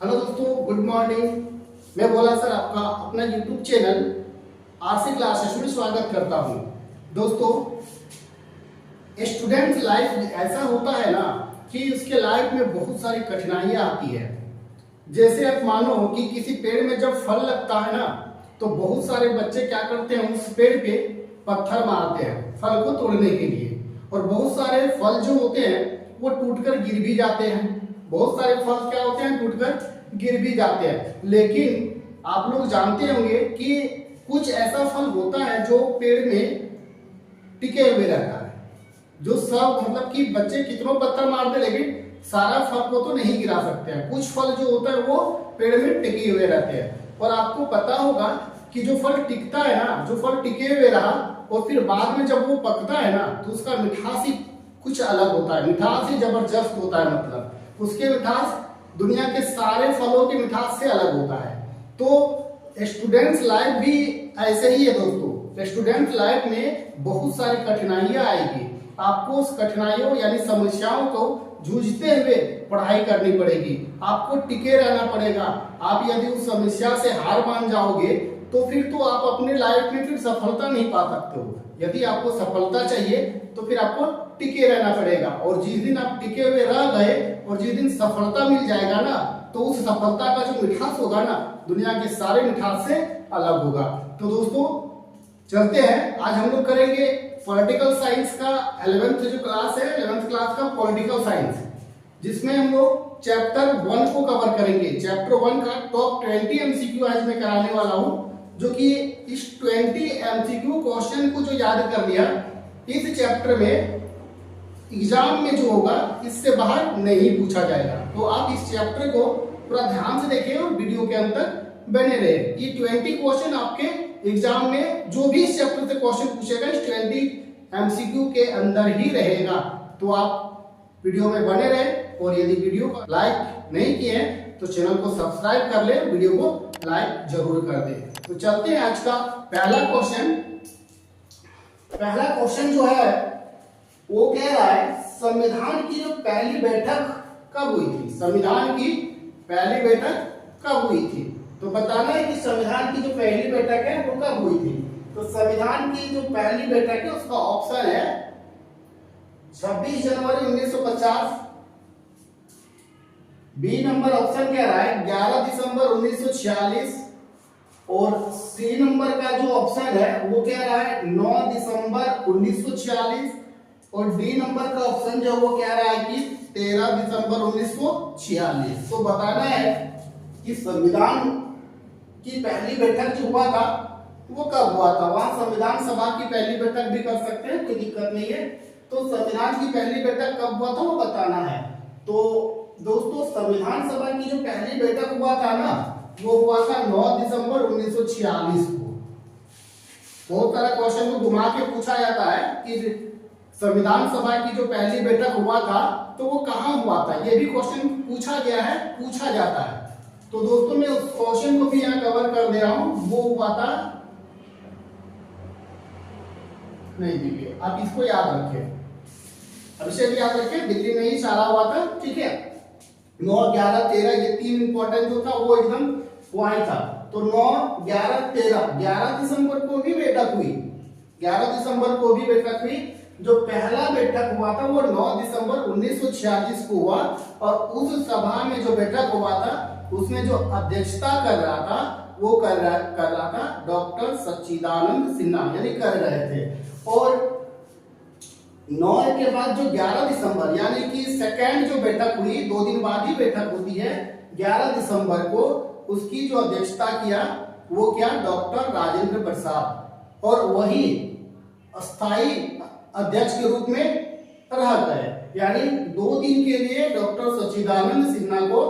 Hello दोस्तों, good morning. मैं भोला sir आपका अपना यूट्यूब चैनल आरसी क्लासेस में स्वागत करता हूं। दोस्तों, स्टूडेंट लाइफ ऐसा होता है ना कि उसके लाइफ में बहुत सारी कठिनाइयां आती है। जैसे आप मानो कि किसी पेड़ में जब फल लगता है ना, तो बहुत सारे बच्चे क्या करते हैं, उस पेड़ पे पत्थर मारते हैं फल को तोड़ने के लिए, और बहुत सारे फल जो होते हैं वो टूटकर गिर भी जाते हैं। बहुत सारे फल क्या होते हैं, टूटकर गिर भी जाते हैं। लेकिन आप लोग जानते होंगे कि कुछ ऐसा फल होता है जो पेड़ में टिके हुए रहता है, जो सब मतलब कि बच्चे कितनों पत्थर मार दे लेकिन सारा फल को तो नहीं गिरा सकते हैं। कुछ फल जो होता है वो पेड़ में टिके हुए रहते हैं। और आपको पता होगा कि जो फल टिकता है ना, जो फल टिके हुए रहा और फिर बाद में जब वो पकता है ना, तो उसका मिठास ही कुछ अलग होता है। मिठास ही जबरदस्त होता है, मतलब उसके मिठास दुनिया के सारे फलों के मिठास से अलग होता है। तो स्टूडेंट्स लाइफ भी ऐसे ही है दोस्तों। स्टूडेंट लाइफ में बहुत सारी कठिनाइयां आएगी। आपको उस कठिनाइयों यानी समस्याओं को जूझते हुए पढ़ाई करनी पड़ेगी। आपको टिके रहना पड़ेगा। आप यदि उस समस्या से हार मान जाओगे तो फिर तो आप अपने लाइफ में फिर सफलता नहीं पा सकते हो। यदि आपको सफलता चाहिए तो फिर आपको टिके रहना पड़ेगा। और जिस दिन आप टिके हुए रह गए और जिस दिन सफलता मिल जाएगा ना, तो उस सफलता का जो मिठास होगा ना, दुनिया के सारे मिठास से अलग होगा। तो दोस्तों चलते हैं, आज हम लोग करेंगे पॉलिटिकल साइंस का 11th जो क्लास है, 11th क्लास का पॉलिटिकल साइंस, जिसमें हम लोग चैप्टर 1 को कवर करेंगे। चैप्टर 1 का टॉप 20 एमसीक्यू आज मैं कराने वाला हूं, जो कि इस 20 एमसीक्यू क्वेश्चन को जो याद कर लिया इस चैप्टर में एग्जाम में जो होगा इससे बाहर नहीं पूछा जाएगा। तो आप इस चैप्टर को पूरा ध्यान से देखिए और वीडियो के अंदर बने रहे। ये 20 क्वेश्चन आपके एग्जाम में जो भी इस चैप्टर से क्वेश्चन पूछेगा इस 20 एमसीक्यू के अंदर ही रहेगा। तो आप वीडियो में बने रहे, और यदि वीडियो को लाइक नहीं किए हैं तो चैनल को सब्सक्राइब कर ले, वीडियो को लाइक जरूर कर दे। तो चलते हैं आज का पहला क्वेश्चन। पहला क्वेश्चन जो है वो कह रहा है, संविधान की जो पहली बैठक कब हुई थी? संविधान की पहली बैठक कब हुई थी? तो बताना है कि संविधान की जो पहली बैठक है वो कब हुई थी। तो संविधान की जो पहली बैठक है उसका ऑप्शन है 26 जनवरी 1950। बी नंबर ऑप्शन कह रहा है 11 दिसंबर 1946। और सी नंबर का जो ऑप्शन है वो कह रहा है 9 दिसंबर 1946। और डी नंबर का ऑप्शन जो वो कह रहा है कि 13 दिसंबर 1946। तो बताना है कि संविधान की पहली बैठक जो हुआ था वो कब हुआ था। वहां संविधान सभा की पहली बैठक भी कर सकते हैं, कोई दिक्कत नहीं है। तो संविधान की पहली बैठक कब हुआ था वो बताना है। तो दोस्तों संविधान सभा की जो पहली बैठक हुआ था ना, वो हुआ था 9 दिसंबर 1946 को। बहुत सारा क्वेश्चन को घुमा के पूछा जाता है कि संविधान सभा की जो पहली बैठक हुआ था तो वो कहां हुआ था, ये भी क्वेश्चन पूछा गया है, पूछा जाता है। तो दोस्तों मैं उस क्वेश्चन को भी यहाँ कवर कर दे रहा हूं। वो हुआ था नहीं दिल्ली, आप इसको याद रखें, अभिषेक भी याद रखें, दिल्ली में ही सारा हुआ था, ठीक है। 9, 11, 13 ये तीन इंपॉर्टेंट जो था वो एकदम वही था। तो 9, 11, 13 11 दिसंबर को भी बैठक हुई। 11 दिसंबर को भी बैठक हुई। जो पहला बैठक हुआ था वो 9 दिसंबर 1946 को हुआ। और उस सभा में जो बैठक हुआ था उसमें जो अध्यक्षता कर रहा था वो कर रहा था डॉक्टर सच्चिदानंद सिन्हा, यानी कर रहे थे। और 9 के बाद जो 11 दिसंबर यानी कि सेकेंड जो बैठक हुई, 2 दिन बाद ही बैठक होती है, 11 दिसंबर को उसकी जो अध्यक्षता किया वो क्या, डॉक्टर राजेंद्र प्रसाद। और वही अस्थाई अध्यक्ष के रूप में रह गए, यानी 2 दिन के लिए डॉक्टर सच्चिदानंद सिन्हा को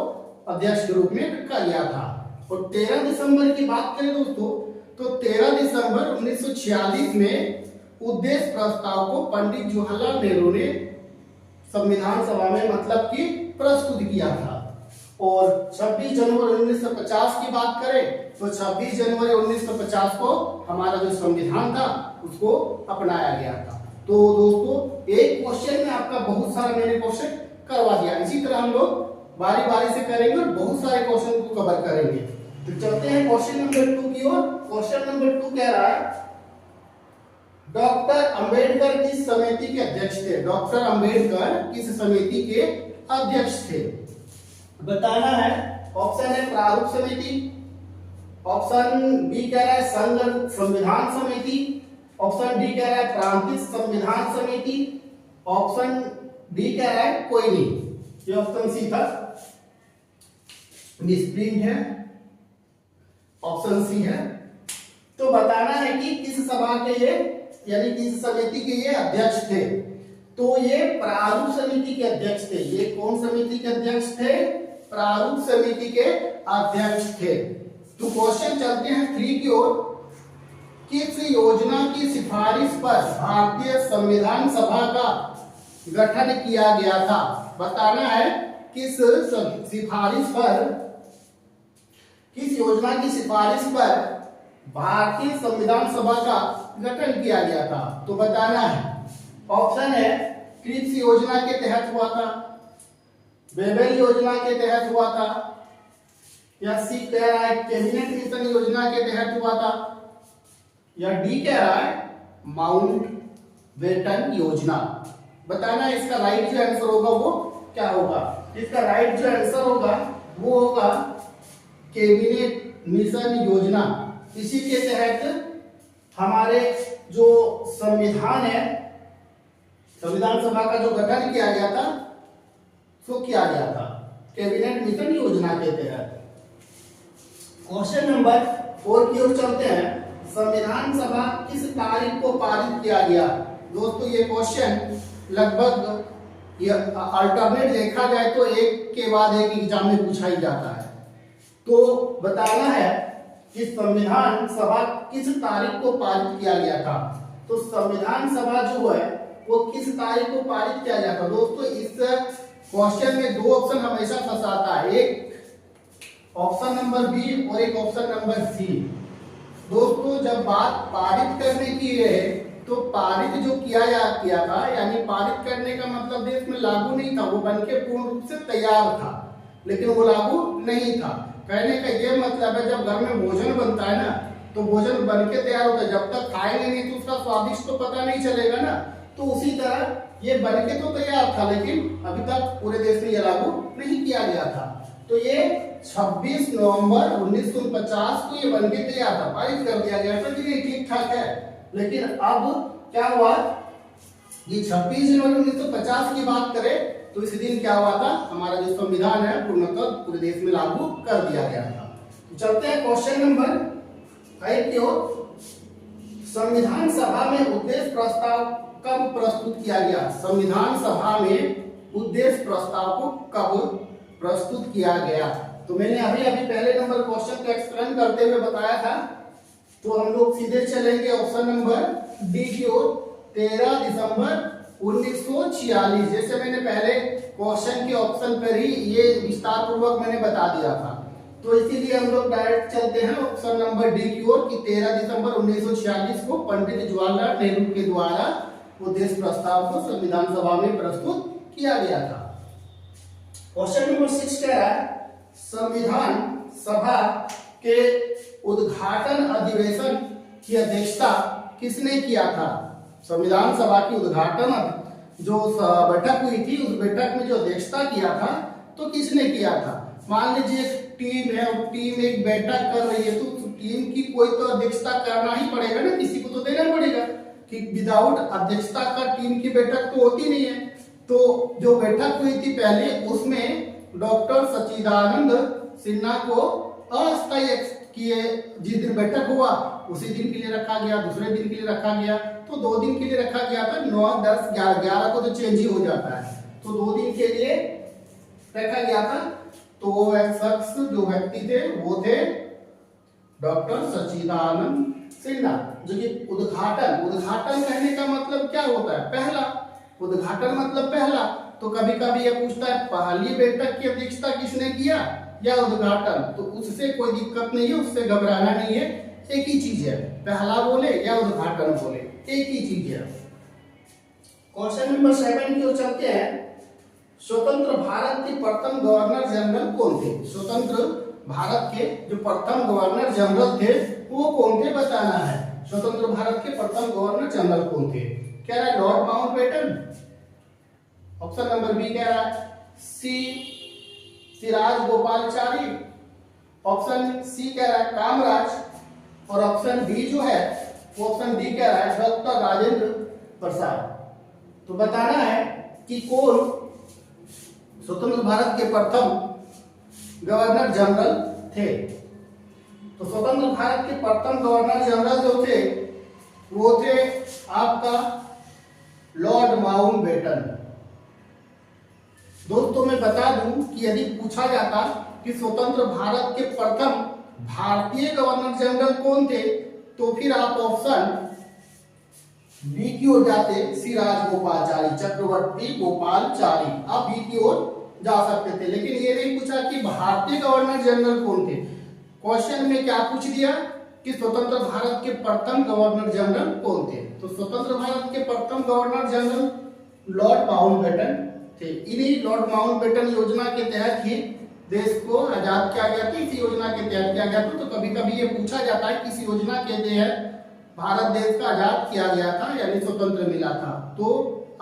अध्यक्ष के रूप में रखा गया था। और 13 दिसंबर की बात करें दोस्तों, तो 13 दिसंबर 1946 में उद्देश्य प्रस्ताव को पंडित जवाहरलाल नेहरू ने संविधान सभा में मतलब कि प्रस्तुत किया था। और 26 जनवरी 1950 की बात करें तो 26 जनवरी 1950 को हमारा जो संविधान था उसको अपनाया गया था। तो दोस्तों एक क्वेश्चन में आपका बहुत सारा मैंने क्वेश्चन करवा दिया। इसी तरह हम लोग बारी बारी से करेंगे और बहुत सारे क्वेश्चन कवर करेंगे। तो चलते हैं क्वेश्चन नंबर 2 की ओर। क्वेश्चन नंबर 2 कह रहा है डॉक्टर अंबेडकर किस समिति के अध्यक्ष थे? डॉक्टर अंबेडकर किस समिति के अध्यक्ष थे? बताना है। ऑप्शन है प्रारूप समिति, ऑप्शन बी कह रहा है संघ संविधान समिति, ऑप्शन डी कह रहा है प्रांतीय संविधान समिति, ऑप्शन डी कह रहा है कोई नहीं। ये ऑप्शन सी था, मिसप्रिंट है, ऑप्शन सी है। तो बताना है कि किस सभा के ये यानी किस समिति के ये अध्यक्ष थे। तो ये प्रारूप समिति के अध्यक्ष थे। ये कौन समिति के अध्यक्ष थे? प्रारूप समिति के अध्यक्ष थे। तो क्वेश्चन चलते हैं 3 की ओर। किस योजना की सिफारिश पर भारतीय संविधान सभा का गठन किया गया था? बताना है किस सिफारिश पर, किस योजना की सिफारिश पर भारतीय संविधान सभा का गठन किया गया था। तो बताना है। ऑप्शन है क्रिप्स योजना के तहत हुआ था, बेबेल योजना के तहत हुआ था, या सी कह रहा है कैबिनेट मिशन योजना के तहत हुआ था, या डी कह रहा है माउंट बेटन योजना। बताना है इसका राइट जो आंसर होगा वो क्या होगा। इसका राइट जो आंसर होगा वो होगा कैबिनेट मिशन योजना। इसी के तहत हमारे जो संविधान है, संविधान सभा का जो गठन किया गया था सो किया गया था कैबिनेट मिशन योजना के तहत। क्वेश्चन नंबर 4 की ओर चलते हैं। संविधान सभा किस तारीख को पारित किया गया? दोस्तों ये क्वेश्चन लगभग ये अल्टरनेट देखा जाए तो एक के बाद एक एग्जाम में पूछा ही जाता है। तो बताना है कि संविधान सभा किस तारीख को पारित किया गया था। तो संविधान सभा जो है वो किस तारीख को पारित किया गया था? दोस्तों इस क्वेश्चन में 2 ऑप्शन हमेशा फंसाता है, एक ऑप्शन नंबर बी और एक ऑप्शन नंबर सी। दोस्तों जब बात पारित करने की है तो पारित जो किया था यानी पारित करने का मतलब देश में लागू नहीं था, वो बनके पूर्ण रूप से तैयार था लेकिन वो लागू नहीं था। कहने का ये मतलब है जब घर में भोजन बनता है ना तो भोजन बनके तैयार होता है, जब तक खाएंगे नहीं तो उसका स्वादिष्ट तो पता नहीं चलेगा ना। तो उसी तरह ये बनके तो तैयार था लेकिन अभी तक पूरे देश में ये लागू नहीं किया गया था। तो ये 26 नवंबर 1949 को ये बनके तैयार था, पारित कर दिया गया था। ये ठीक ठाक है, लेकिन अब क्या हुआ ये 26 जनवरी 1950 की बात करें तो इस दिन क्या हुआ था, हमारा जो संविधान है पूर्णतः पूरे देश में लागू कर दिया गया था। चलते हैं क्वेश्चन नंबर 5 की ओर। संविधान सभा में उद्देश्य प्रस्ताव कब प्रस्तुत किया गया? संविधान सभा में उद्देश्य प्रस्ताव को कब प्रस्तुत किया गया? तो मैंने अभी पहले नंबर क्वेश्चन को एक्सप्लेन करते हुए बताया था। तो हम लोग सीधे चलेंगे ऑप्शन नंबर डी की ओर, 13 दिसंबर 1946। जैसे मैंने पहले क्वेश्चन के ऑप्शन पर ही ये विस्तार पूर्वक मैंने बता दिया था, तो इसीलिए हम लोग डायरेक्ट चलते हैं ऑप्शन नंबर डी की ओर कि 13 दिसंबर 1946 को पंडित जवाहरलाल नेहरू के द्वारा उद्देश्य प्रस्ताव को संविधान सभा में प्रस्तुत किया गया था। क्वेश्चन नंबर 6 कह रहा है संविधान सभा के उद्घाटन अधिवेशन की अध्यक्षता किसने किया था? संविधान सभा की उद्घाटन जो बैठक हुई थी उस बैठक में जो अध्यक्षता किया था तो किसने किया था? मान लीजिए एक टीम है और टीम एक बैठक कर रही है तो टीम की कोई तो अध्यक्षता करना ही पड़ेगा ना, किसी को तो देना पड़ेगा कि विदाउट अध्यक्षता का टीम की बैठक तो होती नहीं है। तो जो बैठक हुई थी पहले उसमें डॉक्टर सच्चिदानंद सिन्हा को अस्थायी किए, जिस दिन बैठक हुआ उसी दिन के लिए रखा गया, दूसरे दिन के लिए रखा गया, तो 2 दिन के लिए रखा गया था। 9, 10, 11 को तो चेंज ही हो जाता है, तो 2 दिन के लिए रखा गया था। तो वो एक शख्स जो व्यक्ति थे वो थे डॉक्टर सच्चिदानंद सिन्हा, जो कि उद्घाटन कहने का मतलब क्या होता है? पहला। उद्घाटन मतलब पहला। तो कभी कभी ये पूछता है पहली बैठक की अध्यक्षता किसने किया या उद्घाटन, तो उससे कोई दिक्कत नहीं है, उससे घबराना नहीं है, एक ही चीज है, पहला बोले या उद्घाटन बोले एक ही चीज है। क्वेश्चन नंबर 7 की ओर चलते हैं। स्वतंत्र भारत के प्रथम गवर्नर जनरल कौन थे? स्वतंत्र भारत के जो प्रथम गवर्नर जनरल थे वो कौन थे बताना है। स्वतंत्र भारत के प्रथम गवर्नर जनरल कौन थे? कह रहा है Lord Mountbatten, option number B कह रहा है C Siraj Gopalachari, option C कह रहा है कामराज, और ऑप्शन डी जो है वो ऑप्शन डी कह रहा है डॉक्टर राजेंद्र प्रसाद। तो बताना है कि कौन स्वतंत्र भारत के प्रथम गवर्नर जनरल थे। तो स्वतंत्र भारत के प्रथम गवर्नर जनरल जो थे वो थे आपका लॉर्ड माउंटबेटन। दोस्तों मैं बता दूं कि यदि पूछा जाता कि स्वतंत्र भारत के प्रथम भारतीय गवर्नर जनरल कौन थे तो फिर आप ऑप्शन बी की ओर जाते, सिराज गोपालचारी, चक्रवर्ती गोपालचारी, आप बी की ओर जा सकते थे। लेकिन ये नहीं पूछा कि भारतीय गवर्नर जनरल कौन थे। क्वेश्चन में क्या पूछ दिया कि स्वतंत्र भारत के प्रथम गवर्नर जनरल कौन थे। तो स्वतंत्र भारत के प्रथम गवर्नर जनरल लॉर्ड माउंटबेटन थे। इन्हीं लॉर्ड माउंटबेटन योजना के तहत ही देश को आजाद किया गया था। इसी योजना के तहत किया गया था। तो कभी कभी ये पूछा जाता है कि इस योजना के तहत भारत देश का आजाद किया गया था यानी स्वतंत्र मिला था। तो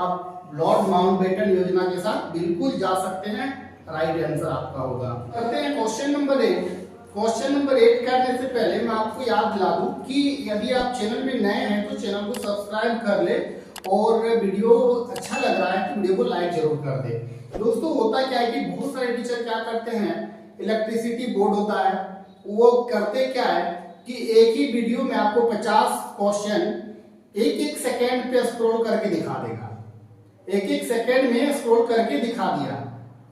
आप लॉर्ड माउंटबेटन योजना के साथ बिल्कुल जा सकते हैं, राइट आंसर आपका होगा। करते हैं क्वेश्चन नंबर 8। क्वेश्चन नंबर 8 करने से पहले मैं आपको याद दिला दूं कि यदि आप चैनल में नए हैं तो चैनल को सब्सक्राइब कर ले और वीडियो अच्छा लग रहा है तो वीडियो को लाइक जरूर कर दे। दोस्तों होता क्या है कि बहुत सारे टीचर क्या करते हैं, इलेक्ट्रिसिटी बोर्ड होता है वो करते क्या है कि एक ही वीडियो में आपको 50 क्वेश्चन एक एक सेकेंड पे स्क्रॉल करके दिखा देगा। एक एक सेकेंड में स्क्रॉल करके दिखा दिया।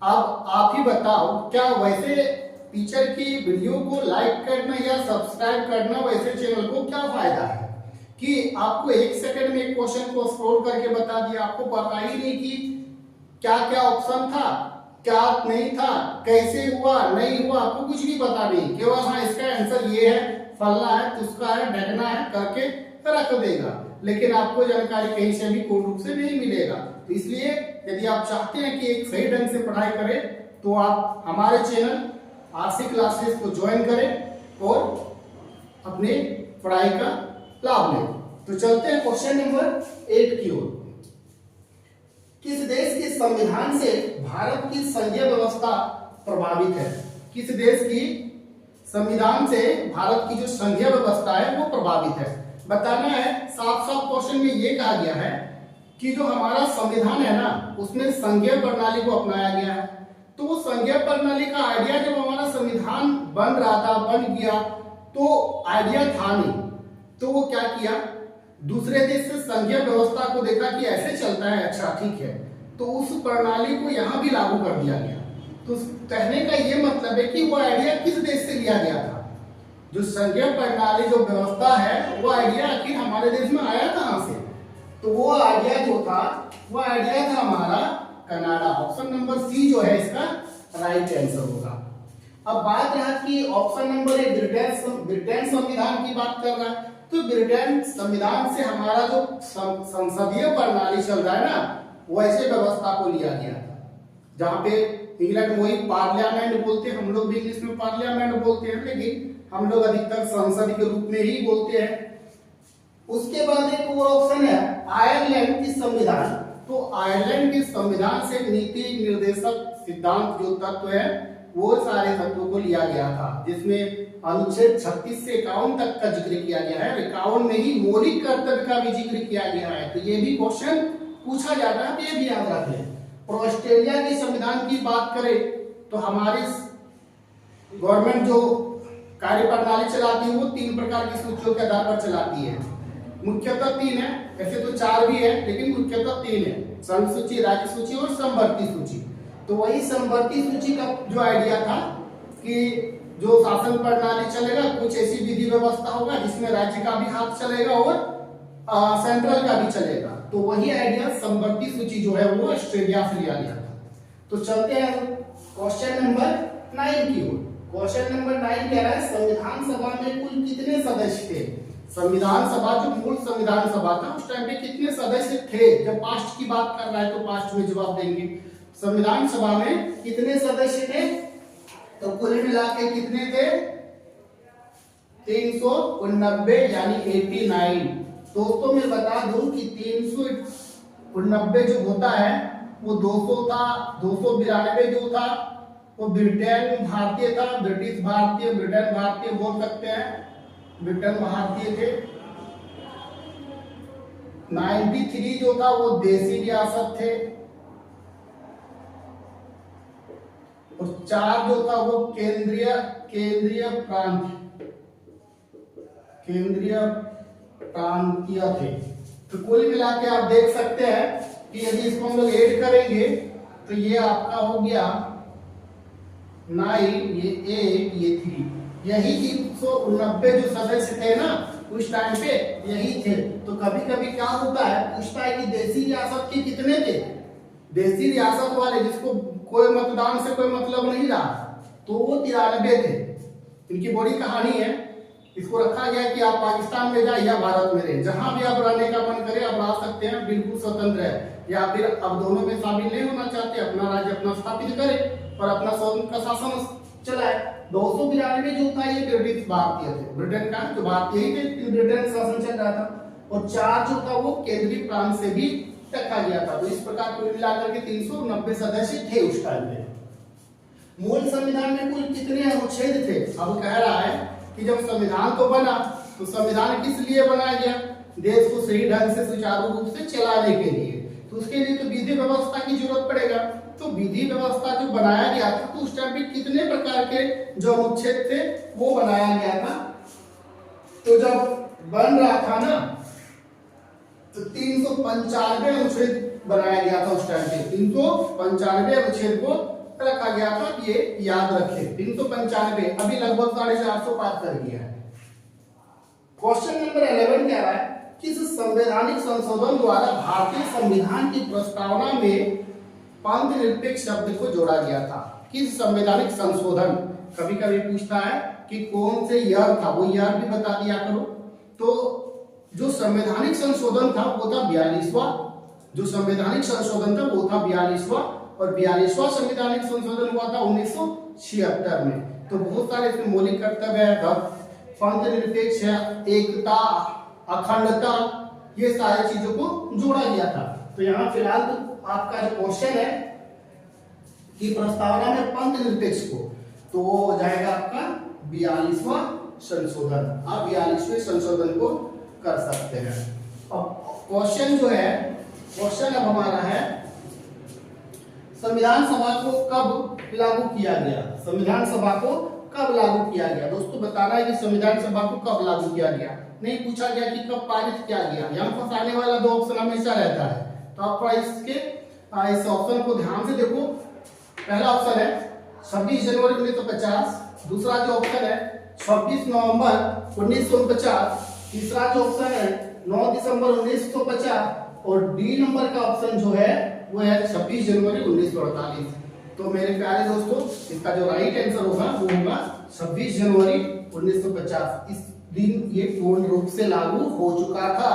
अब आप ही बताओ क्या वैसे टीचर की वीडियो को लाइक करना या सब्सक्राइब करना वैसे चैनल को क्या फायदा है कि आपको एक सेकंड में एक क्वेश्चन को स्क्रॉल करके बता दिया, आपको पता ही नहीं कि क्या क्या ऑप्शन था, क्या नहीं था, कैसे हुआ नहीं हुआ, आपको कुछ भी पता नहीं, केवल हाँ इसका आंसर ये है, फलना है, तुसका है, ढकना है करके रख देगा, लेकिन आपको जानकारी कहीं से भी पूर्ण रूप से नहीं मिलेगा। तो इसलिए यदि आप चाहते हैं कि एक सही ढंग से पढ़ाई करें तो आप हमारे चैनल आरसी क्लासेस को ज्वाइन करें और अपने पढ़ाई का लाभ लें। तो चलते हैं क्वेश्चन नंबर 8 की ओर। किस देश के संविधान से भारत की संघीय व्यवस्था प्रभावित है? किस देश की संविधान से भारत की जो संघीय व्यवस्था है वो प्रभावित है बताना है। साफ साफ क्वेश्चन में ये कहा गया है कि जो हमारा संविधान है ना उसमें संघीय प्रणाली को अपनाया गया है। तो वो संघीय प्रणाली का आइडिया जब हमारा संविधान बन रहा था, बन गया तो आइडिया था नहीं, तो वो क्या किया, दूसरे देश से संघीय व्यवस्था को देखा कि ऐसे चलता है, अच्छा ठीक है, तो उस प्रणाली को यहाँ भी लागू कर दिया गया। तो कहने का ये मतलब है कि वो आइडिया किस देश से लिया गया था, जो संघीय प्रणाली जो व्यवस्था है वो आइडिया आखिर हमारे देश में आया कहाँ से? तो वो आइडिया जो था वो आइडिया था हमारा कनाडा। ऑप्शन नंबर सी जो है इसका राइट आंसर होगा। अब बात रहा कि ऑप्शन नंबर 1 ब्रिटेन संविधान की बात कर रहा है, तो ब्रिटेन संविधान से हमारा जो संसदीय प्रणाली चल रहा है ना वैसे व्यवस्था को लिया गया था, जहाँ पे इंग्लैंड वही पार्लियामेंट बोलते हैं, हम लोग भी इंग्लिश में पार्लियामेंट बोलते हैं, लेकिन हम लोग अधिकतर संसद के रूप में ही बोलते हैं। उसके बाद एक और ऑप्शन है आयरलैंड की संविधान। तो आयरलैंड के संविधान से नीति निर्देशक सिद्धांत जो तत्व है वो सारे तत्वों को लिया गया था, जिसमें अनुच्छेद 36 से 51 तक का जिक्र किया गया है। 51 में ही मौलिक कर्तव्य का भी जिक्र किया गया है। तो ये भी क्वेश्चन पूछा जाता है, तो ये भी याद रखें। और ऑस्ट्रेलिया के संविधान की बात करें तो हमारी गवर्नमेंट जो कार्य प्रणाली चलाती है वो 3 प्रकार की सूचियों के आधार पर चलाती है। मुख्यतः 3 है, ऐसे तो 4 भी है लेकिन मुख्यतः 3 है, संघ सूची, राज्य सूची और समवर्ती सूची। तो वही समवर्ती सूची का जो आइडिया था कि जो शासन प्रणाली चलेगा कुछ ऐसी विधि व्यवस्था होगा जिसमें राज्य का भी हाथ चलेगा और सेंट्रल का भी चलेगा। तो वही आइडिया समवर्ती सूची जो है वो ऑस्ट्रेलिया से लिया गया था। तो चलते हैं क्वेश्चन नंबर 9 की ओर। क्वेश्चन नंबर 9 कह रहा है संविधान सभा में कुल कितने सदस्य थे? संविधान सभा जो मूल संविधान सभा था उस टाइम पे कितने सदस्य थे? जब पास्ट की बात कर रहा है तो पास्ट में जवाब देंगे। संविधान सभा में कितने सदस्य थे? तो कुल मिला के कितने थे? 389 यानी 89। दोस्तों मैं बता दूं कि 389 जो होता है वो 200 था, 292 जो था वो ब्रिटेन भारतीय था, ब्रिटिश भारतीय, ब्रिटेन भारतीय बोल सकते हैं, ब्रिटेन भारतीय थे। 93 जो था वो देसी रियासत थे, और 4 जो था वो केंद्रीय प्रांतीय थे। तो कुल मिला के आप देख सकते हैं कि यदि इसको हम लोग ऐड करेंगे तो ये आपका हो गया 9, ये 8, ये 3, यही 389 जो सदस्य थे ना उस टाइम पे यही थे। तो कभी कभी क्या होता है, पूछता है कि देसी रियासत के कितने थे? देसी रियासत वाले जिसको कोई मतदान से कोई मतलब नहीं रहा, तो वो 93 थे। इनकी बड़ी कहानी है। इसको रखा गया कि आप पाकिस्तान में जाए या भारत में रहे, जहां भी आप रहने का मन करे आप रह सकते हैं, बिल्कुल स्वतंत्र है। या फिर अब दोनों में शामिल नहीं होना चाहते, अपना राज्य अपना स्थापित करे और अपना स्वतंत्र का शासन चलाए। 292 जो था ये ब्रिटिश भारतीय थे, ब्रिटेन का जो भारतीय ही थे, ब्रिटेन शासन चल रहा था। और 4 जो था वो केंद्रीय प्रांत से भी रखा गया था। तो इस प्रकार कुल मिलाकर के 390 सदस्य थे उस टाइम पे। मूल संविधान में कुल कितने अनुच्छेद थे? अब कह रहा है कि जब संविधान तो बना तो संविधान किस लिए बनाया गया? देश को सही ढंग से सुचारू रूप से चलाने के लिए। तो उसके लिए तो विधि व्यवस्था की जरूरत पड़ेगा। तो विधि व्यवस्था जो बनाया गया था तो उस टाइम पे कितने प्रकार के जो अनुच्छेद थे वो बनाया गया था। तो जब बन रहा था ना तो 395 अनुच्छेद बनाया गया था उस टाइम पे। 395 अनुच्छेद को रखा गया था, ये याद रखें। 395 अभी लगभग 450 पार कर गया है। क्वेश्चन नंबर 11 कह रहा है किस संवैधानिक संशोधन द्वारा भारतीय संविधान की प्रस्तावना में पंथ निरपेक्ष शब्द को जोड़ा गया था? किस संवैधानिक संशोधन? कभी कभी पूछता है कि कौन से ईयर था, वो ईयर भी बता दिया करो। तो जो संवैधानिक संशोधन था वो था 42वां। जो संवैधानिक संशोधन था वो था 42वां, और 42वां संवैधानिक संशोधन हुआ था 1976 में। तो बहुत सारे इसमें मौलिक कर्तव्य है, पंथ निरपेक्ष है, एकता, अखंडता, ये सारी चीजों को जोड़ा गया था। तो यहाँ फिलहाल तो आपका जो क्वेश्चन है कि प्रस्तावना में पंथ निरपेक्ष को, तो वो हो जाएगा आपका 42वां संशोधन। आप 42वें संशोधन को कर सकते हैं। अब क्वेश्चन जो है, क्वेश्चन अब हमारा है संविधान सभा को कब लागू किया गया? संविधान सभा को कब लागू किया गया? दोस्तों बताना है कि संविधान सभा को कब लागू किया गया। नहीं पूछा गया कि कब पारित किया गया। यहाँ फंसाने वाला 2 ऑप्शन हमेशा रहता है, तो आप थोड़ा इस ऑप्शन को ध्यान से देखो। पहला ऑप्शन है 26 जनवरी 1950, दूसरा जो ऑप्शन है 26 नवंबर 1949, तीसरा जो ऑप्शन है 9 दिसंबर 1950, और डी नंबर का ऑप्शन जो है वो है 26 जनवरी 1948। तो मेरे प्यारे दोस्तों इसका जो राइट आंसर होगा वो होगा 26 जनवरी 1950। इस दिन ये पूर्ण रूप से लागू हो चुका था।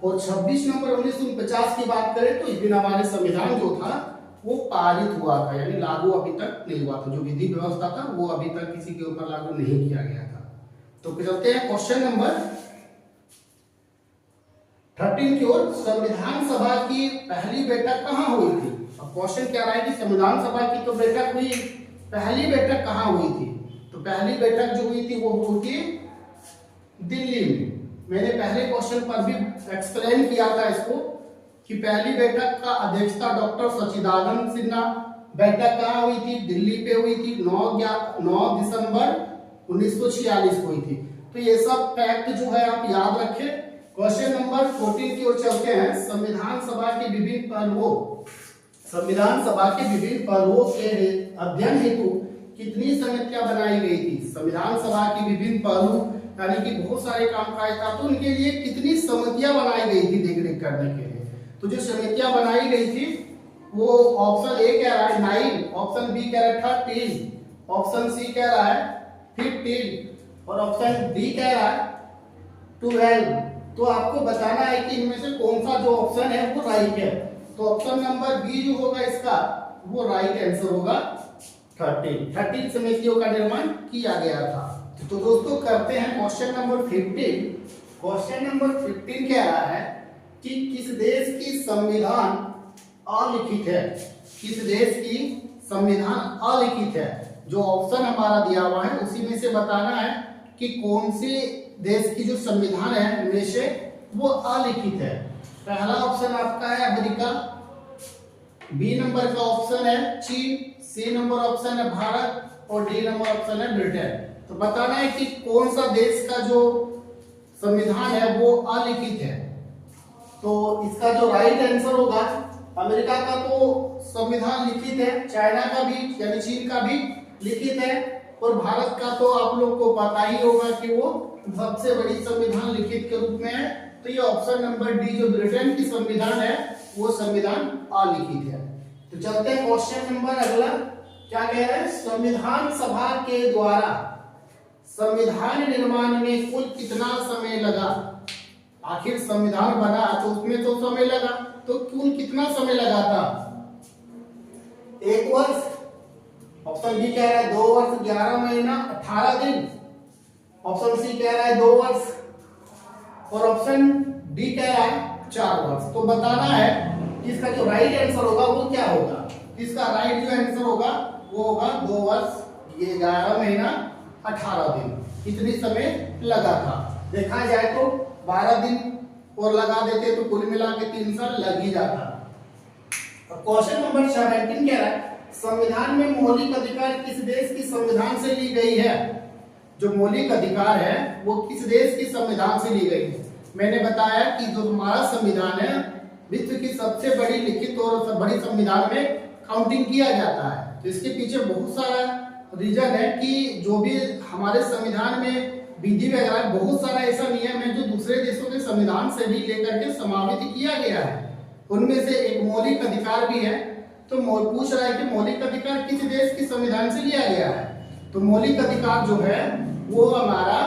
और 26 नवंबर 1949 की बात करें तो इस दिन हमारे संविधान जो था वो पारित हुआ था, यानी लागू अभी तक नहीं हुआ था। जो विधि व्यवस्था था वो अभी तक किसी के ऊपर लागू नहीं किया गया था। तो चलते हैं क्वेश्चन नंबर 13 की ओर। संविधान सभा की पहली बैठक कहाँ हुई थी? अब क्वेश्चन क्या रहा है कि संविधान सभा की तो बैठक हुई, पहली बैठक कहाँ हुई थी? तो पहली बैठक जो हुई थी वो हुई थी दिल्ली में। मैंने पहले क्वेश्चन पर भी एक्सप्लेन किया था इसको कि पहली बैठक का अध्यक्षता डॉक्टर सच्चिदानंद सिन्हा। बैठक कहाँ हुई थी? दिल्ली पे हुई थी। 9 दिसंबर 1946 को हुई थी। तो ये सब फैक्ट जो है आप याद रखें। क्वेश्चन नंबर 14 की ओर चलते हैं। संविधान सभा के विभिन्न पहलुओं के अध्ययन हेतु कितनी समितियां बनाई गई थी? संविधान सभा की विभिन्न पहलू यानी कि बहुत सारे कामकाज था, तो उनके लिए कितनी समितियां बनाई गई थी देखरेख करने के लिए? तो जो समितियां बनाई गई थी वो ऑप्शन ए कह रहा है 9, ऑप्शन बी कह रहा है 13, ऑप्शन सी कह रहा है 15 और ऑप्शन डी कह रहा है 12। तो आपको बताना है कि इनमें से कौन सा जो ऑप्शन है वो राइट है। तो ऑप्शन नंबर बी जो होगा इसका वो राइट आंसर होगा 13 समितियों का निर्माण किया गया था। तो दोस्तों करते हैं क्वेश्चन नंबर 15। क्वेश्चन नंबर 15 कह रहा है कि किस देश की संविधान अलिखित है। किस देश की संविधान अलिखित है। जो ऑप्शन हमारा दिया हुआ है उसी में से बताना है कि कौन से देश की जो संविधान है उनमें से वो अलिखित है। पहला ऑप्शन आपका है अमेरिका, बी नंबर का ऑप्शन है चीन, सी नंबर ऑप्शन है भारत और डी नंबर ऑप्शन है ब्रिटेन। तो बताना है कि कौन सा देश का जो संविधान है वो अलिखित है। तो इसका जो राइट आंसर होगा, अमेरिका का तो संविधान लिखित है, चाइना का भी यानी चीन का भी लिखित है और भारत का तो आप लोग को पता ही होगा कि वो सबसे बड़ी संविधान लिखित के रूप में है। तो ये ऑप्शन नंबर डी जो ब्रिटेन की संविधान है वो संविधान अलिखित है। तो चलते हैं क्वेश्चन नंबर अगला। क्या कह रहे हैं, संविधान सभा के द्वारा संविधान निर्माण में कुल कितना समय लगा। आखिर संविधान बना तो उसमें तो समय लगा, तो कुल कितना समय लगा था। 1 वर्ष, ऑप्शन बी कह रहा है 2 वर्ष 11 महीना 18 दिन, ऑप्शन सी कह रहा है 2 वर्ष और ऑप्शन डी कह रहा है 4 वर्ष। तो बताना है इसका जो राइट आंसर होगा वो क्या होगा। इसका राइट जो आंसर होगा वो होगा 2 वर्ष ये 11 महीना 18 दिन। इतनी समय लगा था। देखा जाए तो 12 दिन और लगा देते तो कुल मिला के 3 साल लग ही जाता। क्वेश्चन नंबर 17 कह रहा है संविधान में मौलिक अधिकार किस देश की संविधान से ली गई है। जो मौलिक अधिकार है वो किस देश की संविधान से ली गई है। मैंने बताया कि जो हमारा संविधान है विश्व की सबसे बड़ी लिखित और बड़ी संविधान में काउंटिंग किया जाता है। तो इसके पीछे बहुत सारा रीजन है कि जो भी हमारे संविधान में विधि वगैरह बहुत सारा ऐसा नियम है जो दूसरे देशों के संविधान से भी लेकर के समावित किया गया है। उनमें से एक मौलिक अधिकार भी है। तो पूछ रहा है कि मौलिक अधिकार किस देश की संविधान से लिया गया है। तो मौलिक अधिकार जो है वो हमारा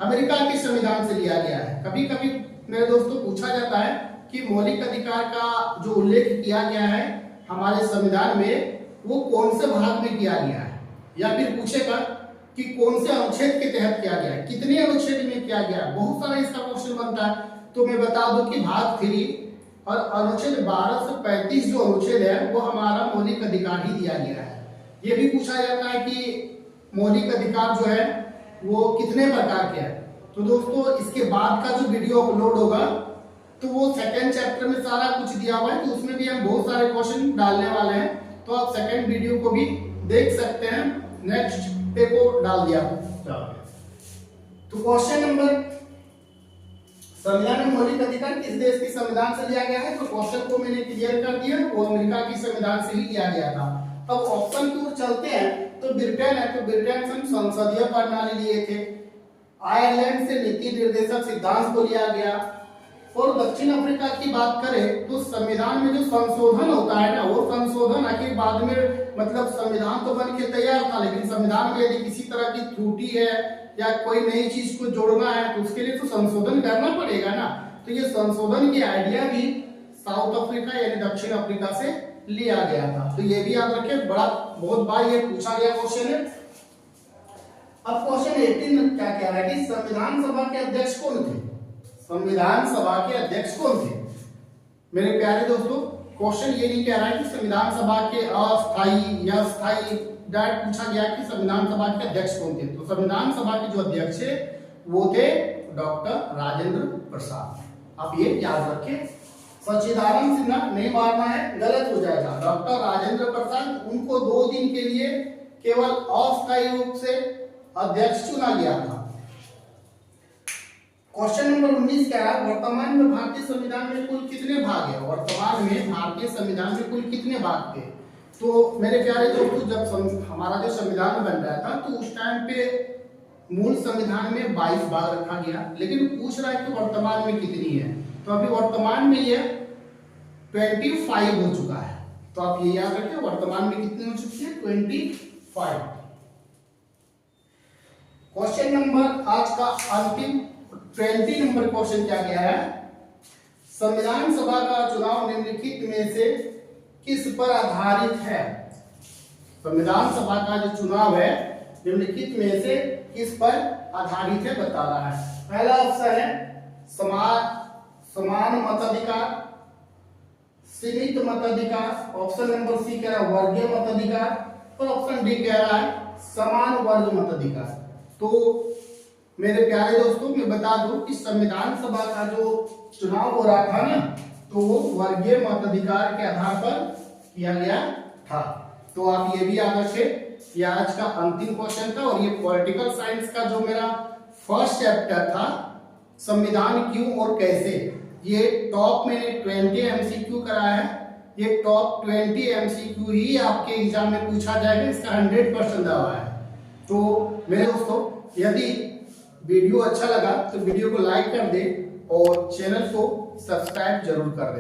अमेरिका के संविधान से लिया गया है। कभी कभी मेरे दोस्तों पूछा जाता है कि मौलिक अधिकार का जो उल्लेख किया गया है हमारे संविधान में वो कौन से भाग में किया गया है, या फिर पूछेगा कि कौन से अनुच्छेद के तहत किया गया है, कितने अनुच्छेद में किया गया है। बहुत सारा इसका क्वेश्चन बनता है। तो मैं बता दूं कि भाग 3 और अनुच्छेद 12 से 35 जो अनुच्छेद है वो हमारा मौलिक अधिकार ही दिया गया है। ये भी पूछा जाता है कि मौलिक अधिकार जो है वो कितने प्रकार के हैं। तो दोस्तों इसके बाद का जो वीडियो अपलोड होगा तो वो सेकंड चैप्टर में सारा कुछ दिया हुआ है। तो उसमें भी हम बहुत सारे क्वेश्चन डालने वाले हैं। तो आप सेकंड वीडियो को भी देख सकते हैं, नेक्स्ट पे को डाल दिया। तो क्वेश्चन नंबर संविधान में मौलिक अधिकार किस देश की संविधान से लिया गया है। तो क्वेश्चन को मैंने क्लियर कर दिया, वो अमेरिका की संविधान से ही लिया गया था। अब ऑप्शन की ओर चलते हैं। तो ब्रिटेन है, तो ब्रिटेन से हम संसदीय प्रणाली लिए थे। आयरलैंड से नीति निर्देशक सिद्धांत को लिया गया। और दक्षिण अफ्रीका की बात करें तो संविधान में जो संशोधन होता है ना वो संशोधन आखिर बाद में मतलब संविधान तो बन के तैयार था, लेकिन संविधान में यदि किसी तरह की त्रुटि है या कोई नई चीज को जोड़ना है तो उसके लिए तो संशोधन करना पड़ेगा ना। तो ये संशोधन की आइडिया भी साउथ अफ्रीका यानी दक्षिण अफ्रीका से लिया गया था। तो ये भी याद रखें, बड़ा बहुत बार ये पूछा गया क्वेश्चन है। अब क्वेश्चन 18 क्या कह रहा है कि संविधान सभा के अध्यक्ष कौन थे। संविधान सभा के अध्यक्ष कौन थे। मेरे प्यारे दोस्तों क्वेश्चन ये नहीं कह रहा है कि संविधान सभा के अस्थायी या स्थायी, डायरेक्ट पूछा गया कि संविधान सभा के अध्यक्ष कौन थे। तो संविधान सभा के जो अध्यक्ष थे वो थे डॉक्टर राजेंद्र प्रसाद। आप ये याद रखें, सच्चिदानंद सिन्हा नहीं मारना है, गलत हो जाएगा। डॉक्टर राजेंद्र प्रसाद, उनको 2 दिन के लिए केवल अस्थायी रूप से अध्यक्ष चुना गया था। क्वेश्चन नंबर 19 क्या है, वर्तमान में भारतीय संविधान में कुल कितने भाग है। वर्तमान में भारतीय संविधान में कुल कितने भाग थे। तो मेरे प्यारे दोस्तों जब हमारा जो संविधान बन रहा था तो उस टाइम पे मूल संविधान में 22 भाग रखा गया, लेकिन पूछ रहा है कि वर्तमान में कितनी है। तो अभी वर्तमान में ये 25 हो चुका है। तो आप ये याद रखें वर्तमान में कितनी हो चुकी है 25। क्वेश्चन नंबर आज का अंतिम 20 नंबर क्वेश्चन क्या गया है, संविधान सभा का चुनाव निम्नलिखित में से किस पर आधारित है? संविधान सभा का जो चुनाव है निम्नलिखित में से किस पर आधारित है बता रहा है। पहला ऑप्शन है समान मताधिकार, सीमित मताधिकार, ऑप्शन नंबर सी कह रहा है वर्गीय मताधिकार और ऑप्शन डी कह रहा है समान वर्ग मताधिकार। तो मेरे प्यारे दोस्तों मैं बता दूं कि संविधान सभा का जो चुनाव हो रहा था ना तो वो वर्गीय मताधिकार के आधार पर किया गया था। तो आप ये भी याद रखें, ये आज का अंतिम क्वेश्चन था और ये पॉलिटिकल साइंस का जो मेरा फर्स्ट चैप्टर था संविधान क्यों और कैसे, ये टॉप मैंने 20 एमसीक्यू कराया है। ये टॉप 20 एमसीक्यू ही आपके एग्जाम में पूछा जाएगा, इसका 100% दावा है। तो मेरे दोस्तों यदि वीडियो अच्छा लगा तो वीडियो को लाइक कर दें और चैनल को सब्सक्राइब जरूर कर दें।